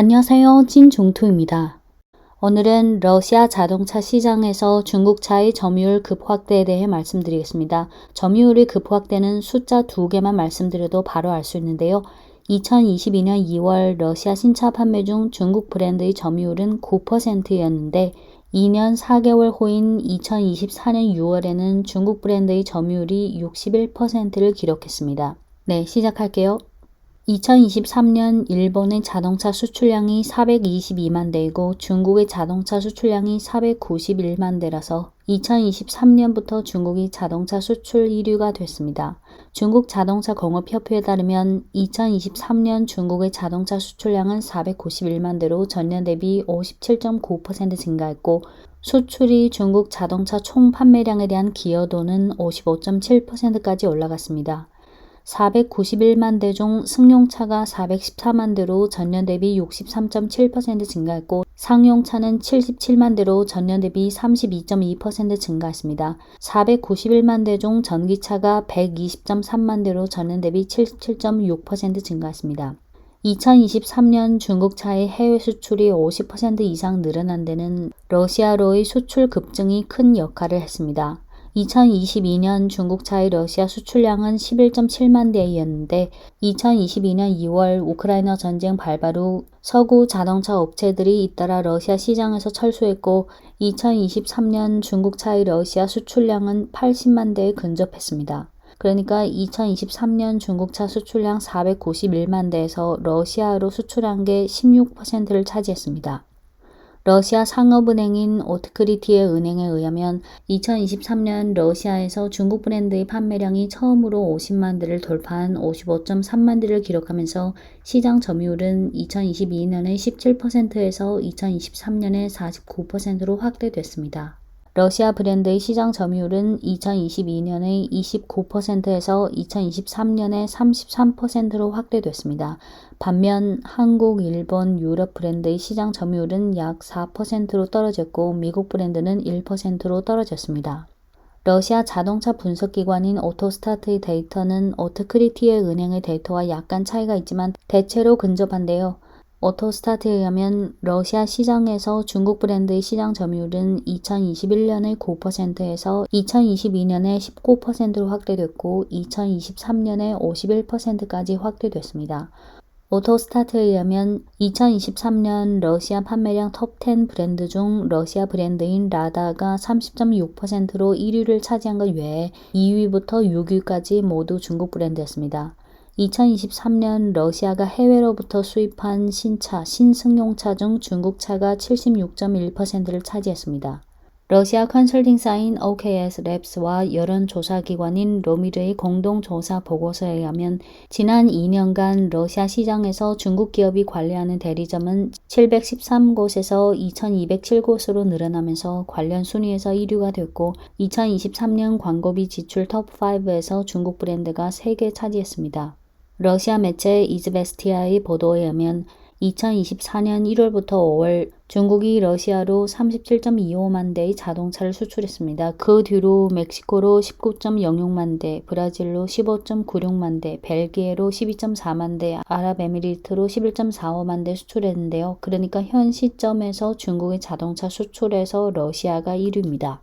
안녕하세요. 찐종토입니다. 오늘은 러시아 자동차 시장에서 중국차의 점유율 급확대에 대해 말씀드리겠습니다. 점유율이 급확대는 숫자 2개만 말씀드려도 바로 알 수 있는데요. 2022년 2월 러시아 신차 판매 중 중국 브랜드의 점유율은 9%였는데 2년 4개월 후인 2024년 6월에는 중국 브랜드의 점유율이 61%를 기록했습니다. 네, 시작할게요. 2023년 일본의 자동차 수출량이 422만 대이고 중국의 자동차 수출량이 491만 대라서 2023년부터 중국이 자동차 수출 1위가 됐습니다. 중국 자동차 공업협회에 따르면 2023년 중국의 자동차 수출량은 491만 대로 전년 대비 57.9% 증가했고 수출이 중국 자동차 총 판매량에 대한 기여도는 55.7%까지 올라갔습니다. 491만 대 중 승용차가 414만 대로 전년 대비 63.7% 증가했고 상용차는 77만 대로 전년 대비 32.2% 증가했습니다. 491만 대 중 전기차가 120.3만 대로 전년 대비 77.6% 증가했습니다. 2023년 중국차의 해외 수출이 50% 이상 늘어난 데는 러시아로의 수출 급증이 큰 역할을 했습니다. 2022년 중국차의 러시아 수출량은 11.7만 대이었는데 2022년 2월 우크라이나 전쟁 발발 후 서구 자동차 업체들이 잇따라 러시아 시장에서 철수했고 2023년 중국차의 러시아 수출량은 80만 대에 근접했습니다. 그러니까 2023년 중국차 수출량 491만 대에서 러시아로 수출한 게 16%를 차지했습니다. 러시아 상업은행인 오트크리티의 은행에 의하면 2023년 러시아에서 중국 브랜드의 판매량이 처음으로 50만 대를 돌파한 55.3만 대를 기록하면서 시장 점유율은 2022년의 17%에서 2023년의 49%로 확대됐습니다. 러시아 브랜드의 시장 점유율은 2022년의 29%에서 2023년의 33%로 확대됐습니다. 반면 한국, 일본, 유럽 브랜드의 시장 점유율은 약 4%로 떨어졌고 미국 브랜드는 1%로 떨어졌습니다. 러시아 자동차 분석기관인 오토스타트의 데이터는 오토크리티의 은행의 데이터와 약간 차이가 있지만 대체로 근접한데요. 오토스타트에 의하면 러시아 시장에서 중국 브랜드의 시장 점유율은 2021년의 9%에서 2022년에 19%로 확대됐고 2023년에 51%까지 확대됐습니다. 오토스타트에 의하면 2023년 러시아 판매량 톱10 브랜드 중 러시아 브랜드인 라다가 30.6%로 1위를 차지한 것 외에 2위부터 6위까지 모두 중국 브랜드였습니다. 2023년 러시아가 해외로부터 수입한 신차, 신승용차 중 중국차가 76.1%를 차지했습니다. 러시아 컨설팅사인 OKS 랩스와 여론조사기관인 로미르의 공동조사 보고서에 의하면 지난 2년간 러시아 시장에서 중국 기업이 관리하는 대리점은 713곳에서 2207곳으로 늘어나면서 관련 순위에서 1위가 됐고 2023년 광고비 지출 톱5에서 중국 브랜드가 3개 차지했습니다. 러시아 매체 이즈베스티아의 보도에 의하면 2024년 1월부터 5월 중국이 러시아로 37.25만 대의 자동차를 수출했습니다. 그 뒤로 멕시코로 19.06만 대, 브라질로 15.96만 대, 벨기에로 12.4만 대, 아랍에미리트로 11.45만 대 수출했는데요. 그러니까 현 시점에서 중국의 자동차 수출에서 러시아가 1위입니다.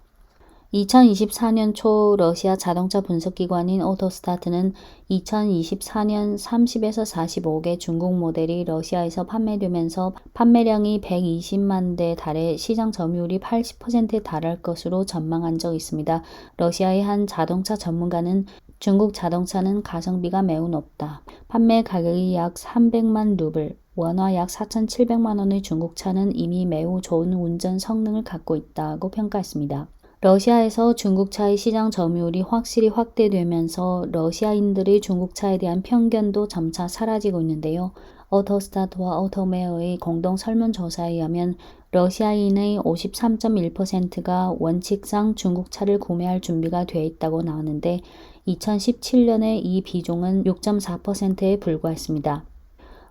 2024년 초 러시아 자동차 분석기관인 오토스타트는 2024년 30에서 45개 중국 모델이 러시아에서 판매되면서 판매량이 120만 대에 달해 시장 점유율이 80%에 달할 것으로 전망한 적이 있습니다. 러시아의 한 자동차 전문가는 중국 자동차는 가성비가 매우 높다. 판매 가격이 약 300만 루블, 원화 약 4,700만 원의 중국차는 이미 매우 좋은 운전 성능을 갖고 있다고 평가했습니다. 러시아에서 중국차의 시장 점유율이 확실히 확대되면서 러시아인들의 중국차에 대한 편견도 점차 사라지고 있는데요. 오토스타트와 오토메어의 공동 설문조사에 의하면 러시아인의 53.1%가 원칙상 중국차를 구매할 준비가 돼 있다고 나왔는데 2017년에 이 비중은 6.4%에 불과했습니다.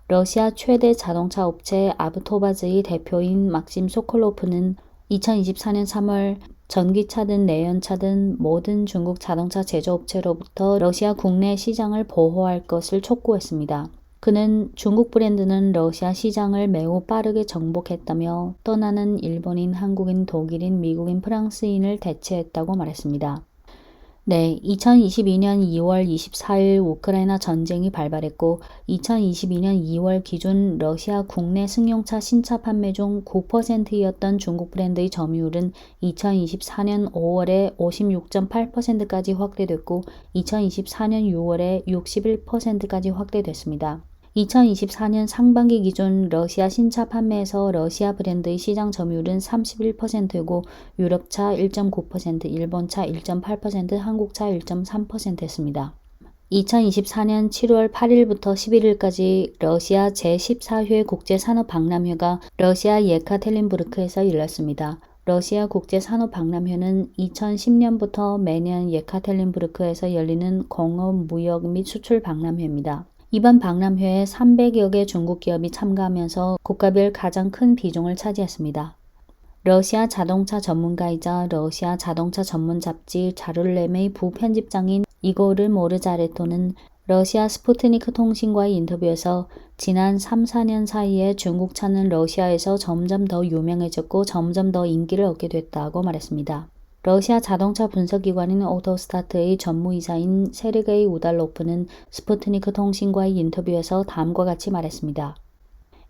러시아 최대 자동차 업체 아브토바즈의 대표인 막심 소콜로프는 2024년 3월 전기차든 내연차든 모든 중국 자동차 제조업체로부터 러시아 국내 시장을 보호할 것을 촉구했습니다. 그는 중국 브랜드는 러시아 시장을 매우 빠르게 정복했다며 떠나는 일본인, 한국인, 독일인, 미국인, 프랑스인을 대체했다고 말했습니다. 네, 2022년 2월 24일 우크라이나 전쟁이 발발했고 2022년 2월 기준 러시아 국내 승용차 신차 판매 중 9%였던 중국 브랜드의 점유율은 2024년 5월에 56.8%까지 확대됐고 2024년 6월에 61%까지 확대됐습니다. 2024년 상반기 기준 러시아 신차 판매에서 러시아 브랜드의 시장 점유율은 31%고 유럽차 1.9%, 일본차 1.8%, 한국차 1.3%였습니다. 2024년 7월 8일부터 11일까지 러시아 제14회 국제산업박람회가 러시아 예카테린부르크에서 열렸습니다. 러시아 국제산업박람회는 2010년부터 매년 예카테린부르크에서 열리는 공업, 무역 및 수출 박람회입니다. 이번 박람회에 300여 개 중국 기업이 참가하면서 국가별 가장 큰 비중을 차지했습니다. 러시아 자동차 전문가이자 러시아 자동차 전문 잡지 자룰렘의 부편집장인 이고르 모르자레토는 러시아 스푸트니크 통신과의 인터뷰에서 지난 3, 4년 사이에 중국 차는 러시아에서 점점 더 유명해졌고 점점 더 인기를 얻게 됐다고 말했습니다. 러시아 자동차 분석기관인 오토스타트의 전무이사인 세르게이 우달로프는 스푸트니크 통신과의 인터뷰에서 다음과 같이 말했습니다.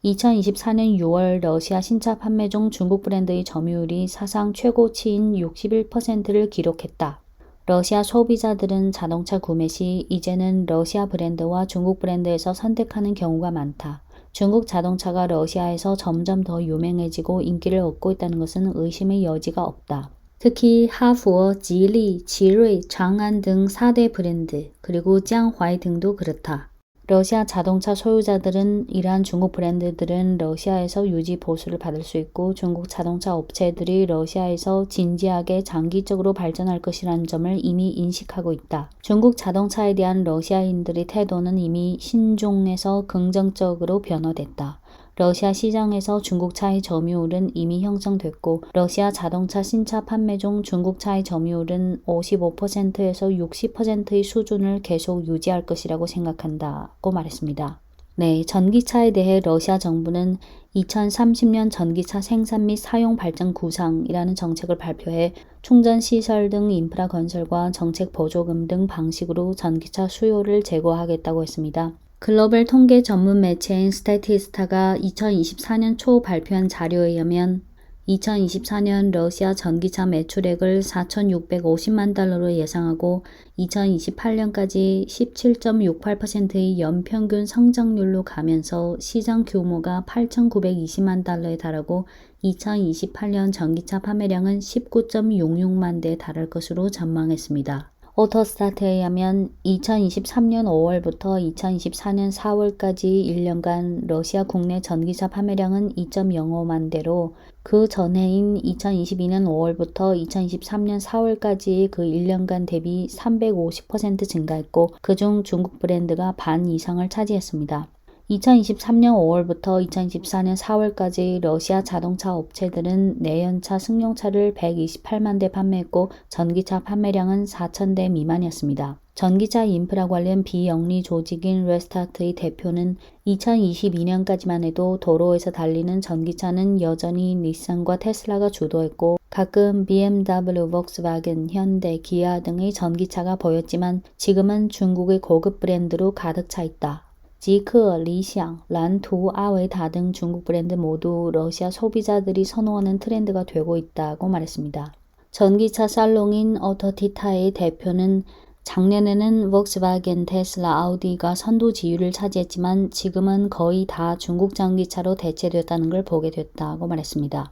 2024년 6월 러시아 신차 판매 중 중국 브랜드의 점유율이 사상 최고치인 61%를 기록했다. 러시아 소비자들은 자동차 구매 시 이제는 러시아 브랜드와 중국 브랜드에서 선택하는 경우가 많다. 중국 자동차가 러시아에서 점점 더 유명해지고 인기를 얻고 있다는 것은 의심의 여지가 없다. 특히 하푸어, 지리, 지뢰, 장안 등 4대 브랜드, 그리고 짱화이 등도 그렇다. 러시아 자동차 소유자들은 이러한 중국 브랜드들은 러시아에서 유지 보수를 받을 수 있고 중국 자동차 업체들이 러시아에서 진지하게 장기적으로 발전할 것이라는 점을 이미 인식하고 있다. 중국 자동차에 대한 러시아인들의 태도는 이미 신중에서 긍정적으로 변화됐다. 러시아 시장에서 중국차의 점유율은 이미 형성됐고 러시아 자동차 신차 판매 중 중국차의 점유율은 55%에서 60%의 수준을 계속 유지할 것이라고 생각한다고 말했습니다. 네, 전기차에 대해 러시아 정부는 2030년 전기차 생산 및 사용 발전 구상이라는 정책을 발표해 충전 시설 등 인프라 건설과 정책 보조금 등 방식으로 전기차 수요를 제고하겠다고 했습니다. 글로벌 통계 전문 매체인 스태티스타가 2024년 초 발표한 자료에 의하면 2024년 러시아 전기차 매출액을 4,650만 달러로 예상하고 2028년까지 17.68%의 연평균 성장률로 가면서 시장 규모가 8,920만 달러에 달하고 2028년 전기차 판매량은 19.66만 대에 달할 것으로 전망했습니다. 오토스타트에 의하면 2023년 5월부터 2024년 4월까지 1년간 러시아 국내 전기차 판매량은 2.05만 대로 그 전해인 2022년 5월부터 2023년 4월까지 그 1년간 대비 350% 증가했고 그중 중국 브랜드가 반 이상을 차지했습니다. 2023년 5월부터 2024년 4월까지 러시아 자동차 업체들은 내연차 승용차를 128만 대 판매했고 전기차 판매량은 4,000대 미만이었습니다. 전기차 인프라 관련 비영리 조직인 레스타트의 대표는 2022년까지만 해도 도로에서 달리는 전기차는 여전히 닛산과 테슬라가 주도했고 가끔 BMW, 폭스바겐, 현대, 기아 등의 전기차가 보였지만 지금은 중국의 고급 브랜드로 가득 차 있다. 지크, 리샹, 란투, 아웨다 등 중국 브랜드 모두 러시아 소비자들이 선호하는 트렌드가 되고 있다고 말했습니다. 전기차 살롱인 오토티타의 대표는 작년에는 폭스바겐, 테슬라, 아우디가 선두 지위를 차지했지만 지금은 거의 다 중국 전기차로 대체됐다는 걸 보게 됐다고 말했습니다.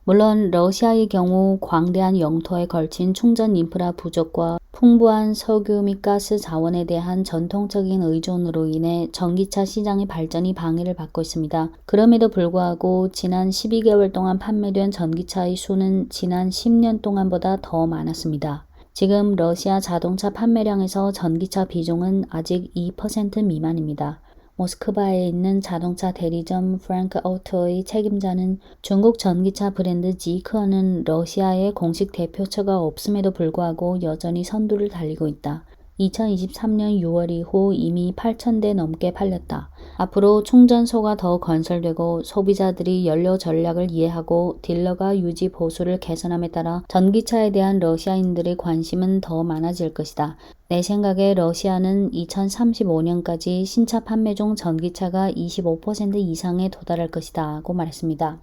물론 러시아의 경우 광대한 영토에 걸친 충전 인프라 부족과 풍부한 석유 및 가스 자원에 대한 전통적인 의존으로 인해 전기차 시장의 발전이 방해를 받고 있습니다. 그럼에도 불구하고 지난 12개월 동안 판매된 전기차의 수는 지난 10년 동안보다 더 많았습니다. 지금 러시아 자동차 판매량에서 전기차 비중은 아직 2% 미만입니다. 모스크바에 있는 자동차 대리점 프랭크 오토의 책임자는 중국 전기차 브랜드 지크어는 러시아에 공식 대표처가 없음에도 불구하고 여전히 선두를 달리고 있다. 2023년 6월 이후 이미 8,000대 넘게 팔렸다. 앞으로 충전소가 더 건설되고 소비자들이 연료 전략을 이해하고 딜러가 유지 보수를 개선함에 따라 전기차에 대한 러시아인들의 관심은 더 많아질 것이다. 내 생각에 러시아는 2035년까지 신차 판매 중 전기차가 25% 이상에 도달할 것이다 고 말했습니다.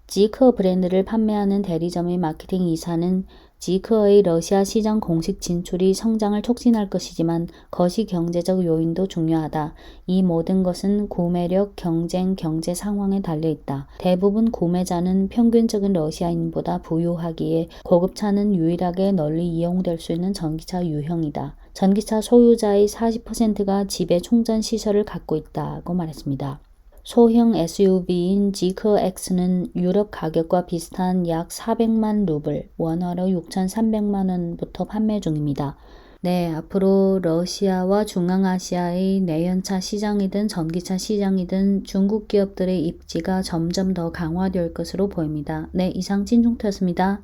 지커 브랜드를 판매하는 대리점의 마케팅 이사는 지커의 러시아 시장 공식 진출이 성장을 촉진할 것이지만 거시 경제적 요인도 중요하다. 이 모든 것은 구매력, 경쟁, 경제 상황에 달려있다. 대부분 구매자는 평균적인 러시아인보다 부유하기에 고급차는 유일하게 널리 이용될 수 있는 전기차 유형이다. 전기차 소유자의 40%가 집에 충전 시설을 갖고 있다고 말했습니다. 소형 SUV인 지커 X는 유럽 가격과 비슷한 약 400만 루블, 원화로 6,300만 원부터 판매 중입니다. 네, 앞으로 러시아와 중앙아시아의 내연차 시장이든 전기차 시장이든 중국 기업들의 입지가 점점 더 강화될 것으로 보입니다. 네, 이상 찐중투였습니다.